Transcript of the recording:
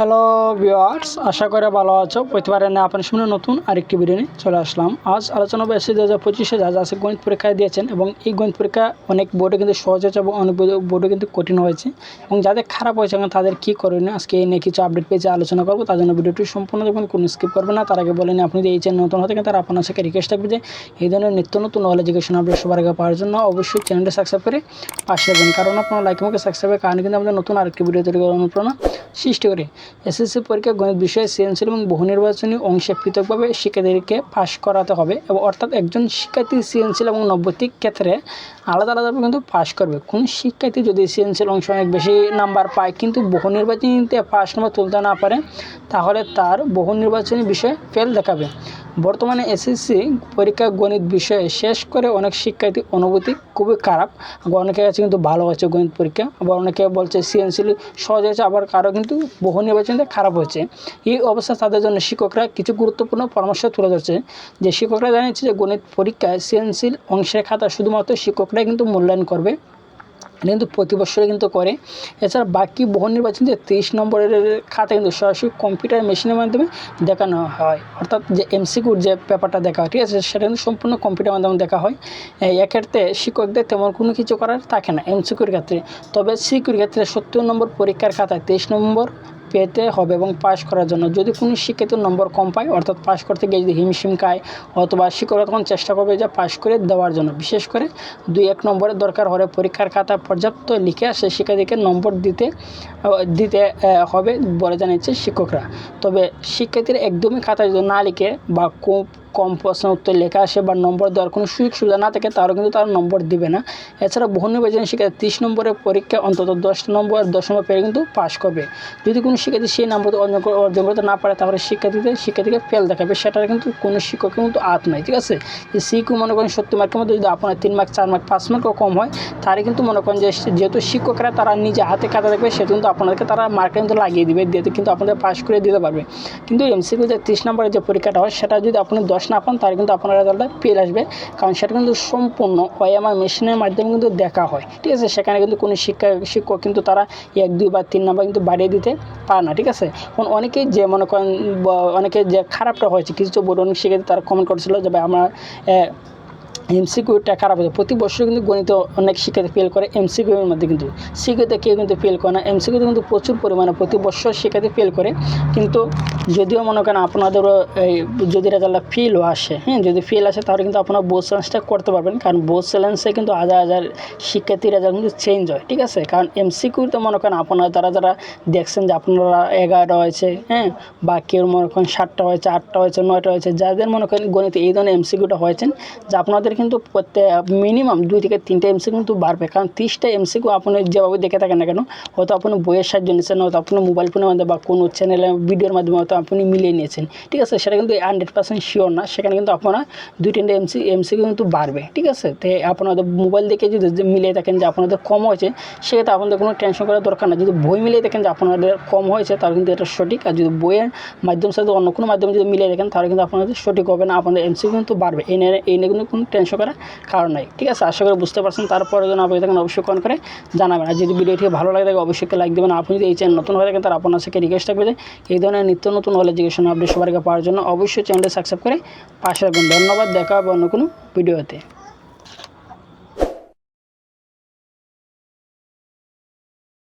Hello viewers, আশা করে ভালো আছো। প্রতিবারের না আপনার সামনে নতুন আরেকটি ভিডিও নিয়ে চলে আসলাম। আজ আলোচনা হবে এসএসসি 2025 যা যা আছে গণিত পরীক্ষা দিয়েছেন এবং এই গণিত পরীক্ষা অনেক বোর্ডে কিন্তু সহজ হয়েছে এবং অনেক বোর্ডে কিন্তু কঠিন হয়েছে এবং যাদের খারাপ হয়েছে এবং তাদের কী করণীয় আজকে এই নিয়ে কিছু আপডেট পেয়েছে আলোচনা করবো। তার জন্য ভিডিওটি সম্পূর্ণ দেখুন, কোনো স্কিপ করবে না। তার আগে বলেন, আপনি যদি এই চ্যানেল নতুন হতে তারা আপনার সাথে রিকোয়েস্ট থাকবে যে এই ধরনের নিত্য নতুন নলেজ এডুকেশন আপডেট সবার আগে পাওয়ার জন্য অবশ্যই চ্যানেলটি সাবস্ক্রাইব করে পাশে রাখবেন, কারণ আপনার লাইক আমাকে সাবস্ক্রাইবের কারণে কিন্তু আমাদের নতুন আরেকটি ভিডিও তৈরি করার অনুপ্রেরণা সৃষ্টি করে। এসএসসি পরীক্ষা গণিত বিষয়ে সৃজনশীল এবং বহু নির্বাচনী অংশে পৃথকভাবে শিক্ষার্থীদেরকে পাশ করাতে হবে এবং অর্থাৎ একজন শিক্ষার্থী সৃজনশীল এবং নৈতিক ক্ষেত্রে আলাদা আলাদাভাবে কিন্তু পাশ করবে। কোন শিক্ষার্থী যদি সৃজনশীল অংশে অনেক বেশি নাম্বার পায় কিন্তু বহু নির্বাচনীতে পাশ নাম্বার তুলতে না পারে, তাহলে তার বহু নির্বাচনী বিষয়ে ফেল দেখাবে। বর্তমানে এসএসসি পরীক্ষা গণিত বিষয়ে শেষ করে অনেক শিক্ষার্থী অনুভূতি খুবই খারাপ। অনেকের কাছে কিন্তু ভালো হচ্ছে গণিত পরীক্ষা, আবার অনেকে বলছে সৃজনশীল সহজ হয়েছে, আবার কারো কিন্তু বহু নির্বাচনীতে খারাপ হচ্ছে। এই অবস্থা তাদের জন্য শিক্ষকরা কিছু গুরুত্বপূর্ণ পরামর্শ তুলে ধরছে। যে শিক্ষকরা জানিয়েছে যে গণিত পরীক্ষায় সৃজনশীল অংশের খাতা শুধুমাত্র শিক্ষকরাই কিন্তু মূল্যায়ন করবে, কিন্তু প্রতি বছরে কিন্তু করে। এছাড়া বাকি বহু নির্বাচনীতে 30 নম্বরের খাতা কিন্তু সরাসরি কম্পিউটার মেশিনের মাধ্যমে দেখানো হয়, অর্থাৎ যে এমসিকিউর যে পেপারটা দেখা হয়, ঠিক আছে, সেটা কিন্তু সম্পূর্ণ কম্পিউটার মাধ্যমে দেখা হয়। এক্ষেত্রে শিক্ষকদের তেমন কোনো কিছু করার থাকে না এমসিকিউর ক্ষেত্রে। তবে সিকিউর ক্ষেত্রে 70 নম্বর পরীক্ষার খাতায় 23 নম্বর পেতে হবে এবং পাশ করার জন্য। যদি কোনো শিক্ষার্থীর নম্বর কম পায়, অর্থাৎ পাশ করতে গিয়ে যদি হিমশিম খায়, অথবা শিক্ষকরা তখন চেষ্টা করবে যে পাশ করে দেওয়ার জন্য। বিশেষ করে 2-1 নম্বরের দরকার হলে পরীক্ষার খাতা পর্যাপ্ত লিখে আসে শিক্ষার্থীকে নম্বর দিতে হবে বলে জানিয়েছে শিক্ষকরা। তবে শিক্ষার্থীরা একদমই খাতা যদি না লিখে বা কম প্রশ্ন উত্তর লেখা আসে বা নম্বর দেওয়ার কোনো সুযোগ সুবিধা না থাকে, তাহলে কিন্তু তারা নম্বর দিবে না। এছাড়া বহু নির্বাচনী শিক্ষার্থী 30 নম্বরের পরীক্ষা অন্তত 10 নম্বর পেয়ে কিন্তু পাশ করবে। যদি কোনো শিক্ষার্থী সেই নম্বর অর্জন করতে না পারে, তাহলে শিক্ষার্থীকে ফেল দেখাবে। সেটার কিন্তু কোনো শিক্ষকের কিন্তু আত নাই, ঠিক আছে। এই সিকিউ মনে করেন 70 মার্কের মধ্যে যদি আপনার 3 মার্ক 4 মার্ক 5 মার্কও কম হয়, তাহলে কিন্তু মনে করেন যে যেহেতু শিক্ষকরা তারা নিজে হাতে খাতা দেখবে, সেহেতু কিন্তু আপনাদেরকে তারা মার্ক কিন্তু লাগিয়ে দিবে, দিয়ে কিন্তু আপনাদের পাশ করে দিতে পারবে। কিন্তু এমসিকিউ যে 30 নম্বরের যে পরীক্ষাটা হয়, সেটা যদি আপনি 10 না পান, তাহলে কিন্তু আপনার রেজাল্টটা ফেল আসবে, কারণ সেটা কিন্তু সম্পূর্ণ ওএমআর মেশিনের মাধ্যমে কিন্তু দেখা হয়, ঠিক আছে। সেখানে কিন্তু কোনো শিক্ষক কিন্তু তারা 1, 2 বা 3 নাম্বার কিন্তু বাড়িয়ে দিতে পারে না, ঠিক আছে। এখন অনেকেই যে মনে করেন অনেকে যে খারাপটা হয়েছে, কিছু বোর্ড অনেক শিক্ষার্থী তারা কমেন্ট করছিল যে ভাই আমার এমসিকিউটা খারাপ হয়েছে। প্রতি বছর কিন্তু গণিত অনেক শিক্ষার্থী ফেল করে এমসিকিউর মধ্যে, কিন্তু সিকিউতে কেউ কিন্তু ফেল করে না। এমসিকিউতে কিন্তু প্রচুর পরিমাণে প্রতি বছর শিক্ষার্থী ফেল করে। কিন্তু যদিও মনে করেন আপনাদেরও যদি রেজাল্টটা ফেলও আসে, যদি ফেল আসে, তাহলে কিন্তু আপনারা বোর্ড চ্যালেঞ্জটা করতে পারবেন, কারণ বোর্ড চ্যালেঞ্জে কিন্তু হাজার হাজার শিক্ষার্থীর রেজাল্ট কিন্তু চেঞ্জ হয়, ঠিক আছে। কারণ এমসিকিউতে মনে করেন আপনারা যারা দেখছেন যে আপনারা 11টা হয়েছে, বা কেউ মনে করেন 7টা হয়েছে, 8টা হয়েছে, 9টা হয়েছে, যাদের মনে করেন গণিতে এই ধরনের এমসিকিউটা হয়েছেন, যে আপনাদের কিন্তু মিনিমাম 2 থেকে 3টা এমসিকিউ কিন্তু বাড়বে। কারণ 30টা এমসিকিউ আপনি যেভাবে দেখে থাকেন না কেন, হয়তো আপনি বইয়ের সাহায্য নিয়েছেন, হয়তো আপনি মোবাইল ফোনের মাধ্যমে বা কোনো চ্যানেলে ভিডিওর মাধ্যমে হয়তো আপনি মিলিয়ে নিয়েছেন, ঠিক আছে। সেটা কিন্তু 100% শিওর না, সেখানে কিন্তু আপনারা 2-3টা এমসিকিউ কিন্তু বাড়বে, ঠিক আছে। তো আপনাদের মোবাইল দেখে যদি মিলিয়ে দেখেন যে আপনাদের কম হয়েছে, সেক্ষেত্রে আপনাদের কোনো টেনশন করার দরকার না। যদি বই মিলিয়ে দেখেন যে আপনাদের কম হয়েছে, তাহলে কিন্তু এটা সঠিক। আর যদি বইয়ের মাধ্যম সাথে অন্য কোনো মাধ্যমে যদি মিলিয়ে দেখেন, তাহলে কিন্তু আপনাদের সঠিক হবে না, আপনাদের এমসিকিউ কিন্তু বাড়বে। এই নিয়ে কিন্তু কোনো টেনশন করার কারণ নাই, ঠিক আছে। আশা করি বুঝতে পারছেন। তারপরে যেন আপনি থাকেন অবশ্যই কমেন্ট করে জানাবেন। আর যদি ভিডিওটি ভালো লাগে থাকে অবশ্যই লাইক দেবেন। আপনি যদি এই চ্যানেল নতুন হয়ে থাকেন, তার আপনার সাথে রিকোয়েস্ট থাকবে যে এই ধরনের নিত্য নতুন নলেজ এডুকেশন আপডেট সবার আগে পাওয়ার জন্য অবশ্যই চ্যানেলটি সাবস্ক্রাইব করে পাশে রাখবেন। ধন্যবাদ, দেখা হবে অন্য কোনো ভিডিওতে।